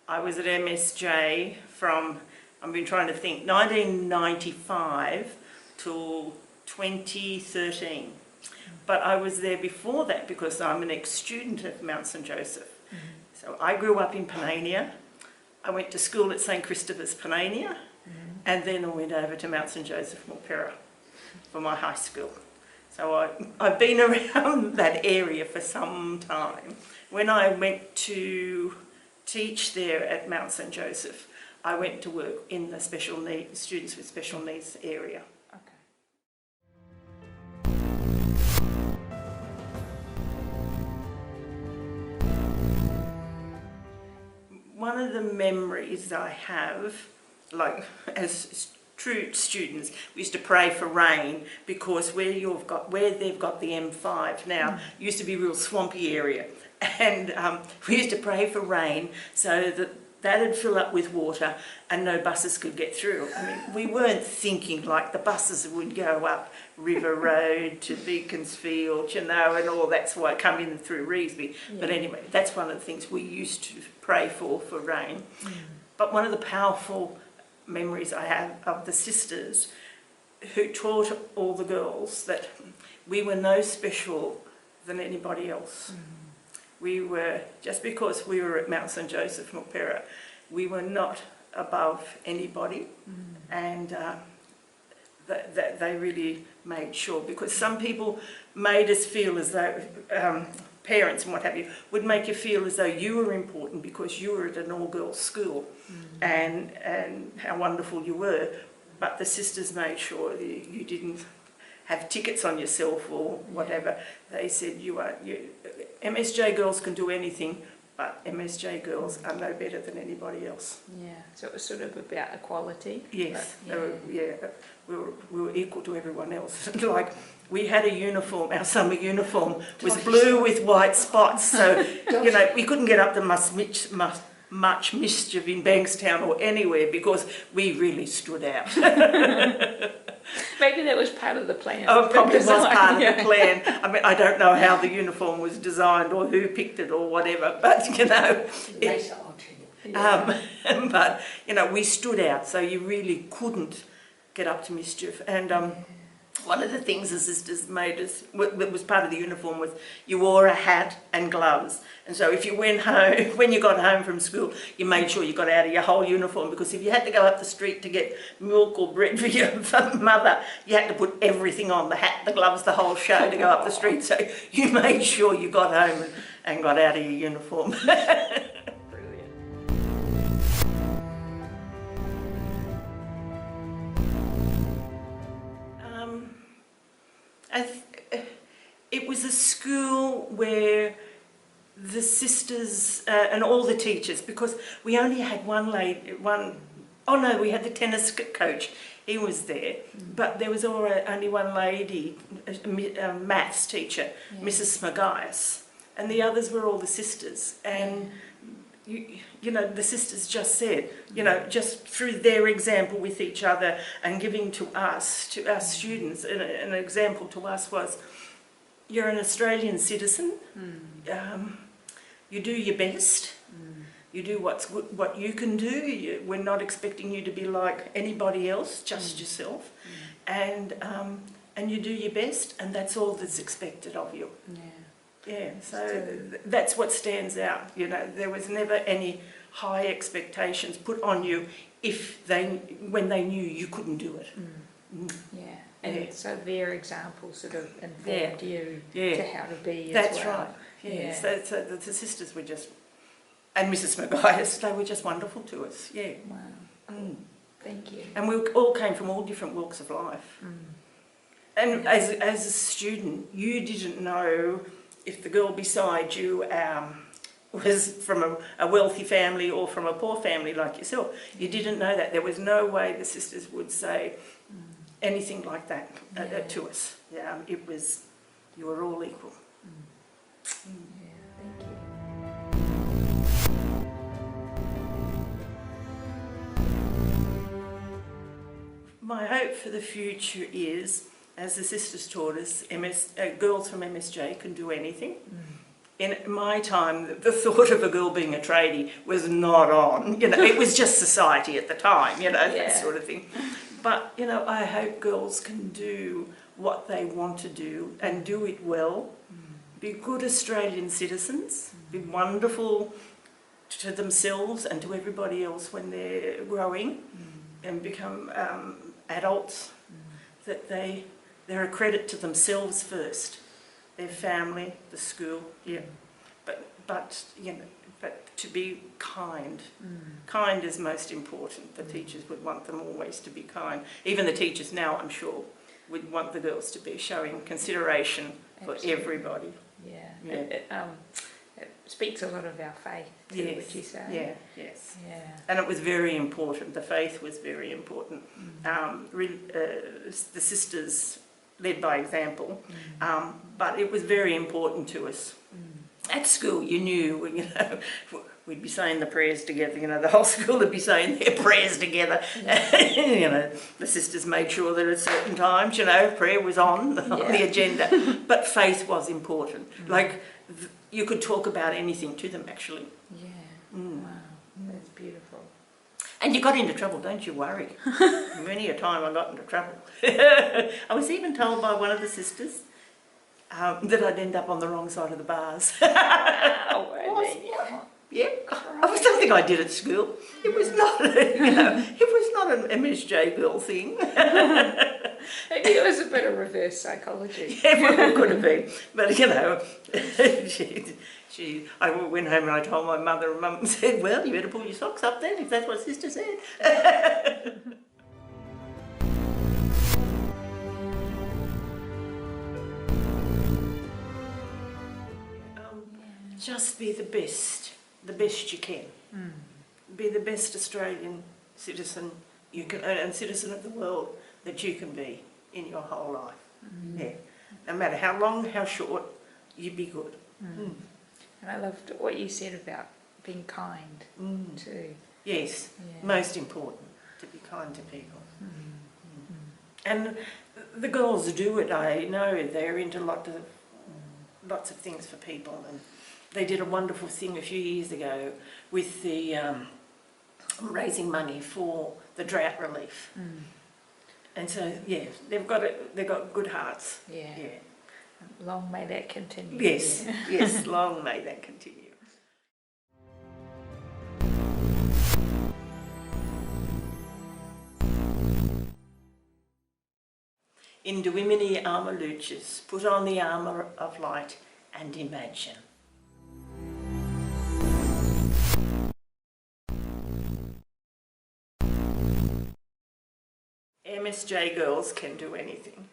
I was at MSJ from, I've been trying to think, 1995 till 2013. But I was there before that because I'm an ex-student at Mount St Joseph. So I grew up in Panania. I went to school at St Christopher's Panania, and then I went over to Mount St Joseph Milperra for my high school. So I've been around that area for some time. When I went to teach there at Mount St Joseph, I went to work in the special needs, students with special needs area. One of the memories I have, like as true students, we used to pray for rain because where they've got the M5 now used to be a real swampy area, and we used to pray for rain so that that'd fill up with water and no buses could get through. I mean, we weren't thinking like the buses would go up River Road to Beaconsfield, you know, and all that's why come in through Revesby. Yeah. But anyway, that's one of the things we used to pray for rain. But one of the powerful memories I have of the sisters who taught all the girls that we were no special than anybody else. We were, just because we were at Mount St Joseph Milperra, we were not above anybody, and they really made sure, because some people made us feel as though, parents and what have you, would make you feel as though you were important because you were at an all-girls school, and how wonderful you were, but the sisters made sure that you didn't have tickets on yourself or whatever. They said MSJ girls can do anything, but MSJ girls are no better than anybody else. Yeah, so it was sort of about equality. Yes, we were equal to everyone else. Like, we had a uniform, our summer uniform was blue with white spots, so you know, we couldn't get up to much mischief in Bankstown or anywhere because we really stood out. Maybe that was part of the plan. Oh, it probably was part of the plan. I mean, I don't know how the uniform was designed or who picked it or whatever, but you know, but you know, we stood out, so you really couldn't get up to mischief. And one of the things the sisters made us, that was part of the uniform, was you wore a hat and gloves. And so if you went home, when you got home from school, you made sure you got out of your whole uniform, because if you had to go up the street to get milk or bread for your mother, you had to put everything on, the hat, the gloves, the whole show to go up the street. So you made sure you got home and got out of your uniform. It was a school where the sisters and all the teachers, because we only had we had the tennis coach, he was there, but there was only one lady, a maths teacher, Mrs. Smagias, and the others were all the sisters. And you know, the sisters just said, you know, just through their example with each other and giving to us, to our students, an example to us was, you're an Australian citizen, you do your best, you do what you can do, we're not expecting you to be like anybody else, just yourself, and you do your best, and that's all that's expected of you. Yeah, so that's what stands out. You know, there was never any high expectations put on you when they knew you couldn't do it. Yeah, and so their example sort of informed you to how to be that's as well. Right. Yeah. So the sisters were just, and Mrs. Smagias, they were just wonderful to us. Yeah. Wow. Thank you. And we all came from all different walks of life. And as a student, you didn't know if the girl beside you was from a wealthy family or from a poor family like yourself. You didn't know that. There was no way the sisters would say anything like that to us. Yeah, it was, you were all equal. Yeah, thank you. My hope for the future is, as the sisters taught us, girls from MSJ can do anything. In my time, the thought of a girl being a tradie was not on. You know, it was just society at the time, you know, that sort of thing. But, you know, I hope girls can do what they want to do and do it well, be good Australian citizens, be wonderful to themselves and to everybody else when they're growing, and become adults, that they're a credit to themselves first, their family, the school, but you know, but to be kind. Kind is most important. The teachers would want them always to be kind. Even the teachers now, I'm sure, would want the girls to be showing consideration for everybody. Yeah. It speaks a lot of our faith too, would you say? Yes. And it was very important. The faith was very important. The sisters led by example, but it was very important to us. At school, you knew, you know, we'd be saying the prayers together, you know, the whole school would be saying their prayers together. You know, the sisters made sure that at certain times, you know, prayer was on the agenda. But faith was important. Like, you could talk about anything to them, actually. Wow, that's beautiful. And you got into trouble, don't you worry. Many a time I got into trouble. I was even told by one of the sisters that I'd end up on the wrong side of the bars. Yeah, it was something I did at school. It was not, you know, it was not an MSJ girl thing. Maybe it was a bit of reverse psychology. Yeah, well, it could have been. But, you know, I went home and I told my mother, and Mum said, well, you better pull your socks up then, if that's what Sister said. Just be the best you can. Be the best Australian citizen you can, and citizen of the world that you can be in your whole life. Yeah, no matter how long, how short, you be good. And I loved what you said about being kind too. Yes, most important, to be kind to people. And the girls do it. I know they're into lots of things for people, and they did a wonderful thing a few years ago with the raising money for the drought relief. And so, yeah, they've got good hearts. Yeah. Long may that continue. Yes, yes, long may that continue. Induimini armor lucis, put on the armour of light and imagine. MSJ girls can do anything.